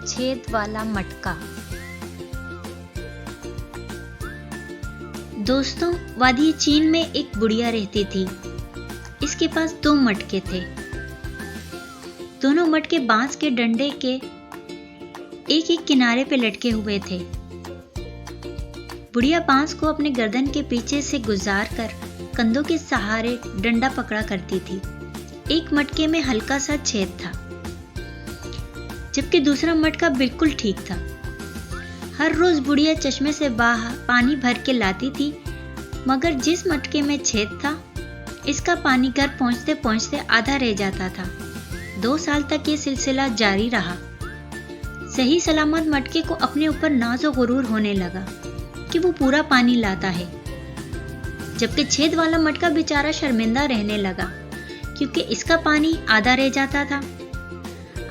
छेद वाला मटका। दोस्तों, वादी चीन में एक बुढ़िया रहती थी। इसके पास 2 मटके थे। दोनों मटके बांस के डंडे के एक एक किनारे पे लटके हुए थे। बुढ़िया बांस को अपने गर्दन के पीछे से गुजार कर कंधों के सहारे डंडा पकड़ा करती थी। एक मटके में हल्का सा छेद था, जबकि दूसरा मटका बिल्कुल ठीक था। हर रोज बुढ़िया चश्मे से बाहर पानी भर के लाती थी, मगर जिस मटके में छेद था, इसका पानी घर पहुंचते पहुंचते आधा रह जाता था। 2 साल तक ये सिलसिला जारी रहा। सही सलामत मटके को अपने ऊपर नाज़ो गुरूर होने लगा कि वो पूरा पानी लाता है, जबकि छेद वाला मटका बेचारा शर्मिंदा रहने लगा क्योंकि इसका पानी आधा रह जाता था।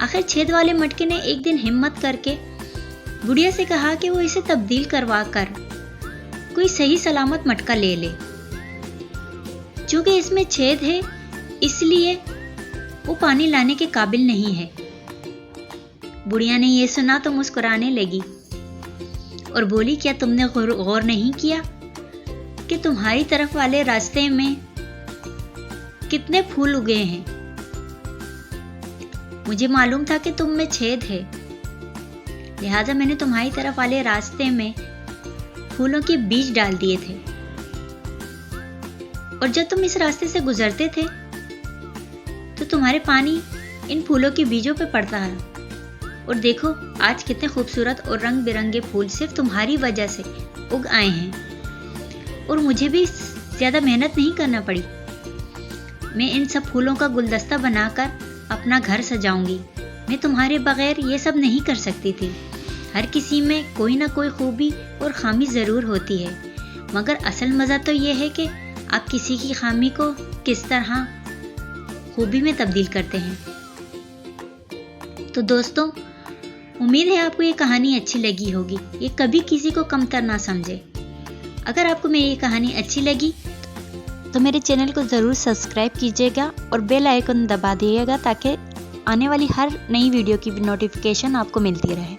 आखिर छेद वाले मटके ने एक दिन हिम्मत करके बुढ़िया से कहा कि वो इसे तब्दील करवा कर कोई सही सलामत मटका ले ले। चूंकि इसमें छेद है, इसलिए वो पानी लाने के काबिल नहीं है। बुढ़िया ने यह सुना तो मुस्कुराने लगी और बोली, क्या तुमने गौर नहीं किया कि तुम्हारी तरफ वाले रास्ते में कितने फूल उगे हैं? मुझे मालूम था कि तुम में छेद है, लिहाजा मैंने तुम्हारी तरफ वाले रास्ते में फूलों के बीज डाल दिए थे, और जब तुम इस रास्ते से गुजरते थे तो तुम्हारे पानी इन फूलों के बीजों पे पड़ता है। और देखो, आज कितने खूबसूरत और रंग बिरंगे फूल सिर्फ तुम्हारी वजह से उग आए हैं, और मुझे भी ज्यादा मेहनत नहीं करना पड़ी। मैं इन सब फूलों का गुलदस्ता बनाकर अपना घर सजाऊंगी। मैं तुम्हारे बगैर ये सब नहीं कर सकती थी। हर किसी में कोई ना कोई खूबी और खामी ज़रूर होती है, मगर असल मज़ा तो ये है कि आप किसी की खामी को किस तरह खूबी में तब्दील करते हैं। तो दोस्तों, उम्मीद है आपको ये कहानी अच्छी लगी होगी। ये कभी किसी को कमतर ना समझे। अगर आपको मेरी ये कहानी अच्छी लगी तो मेरे चैनल को ज़रूर सब्सक्राइब कीजिएगा और बेल आइकन दबा दीजिएगा ताकि आने वाली हर नई वीडियो की नोटिफिकेशन आपको मिलती रहे।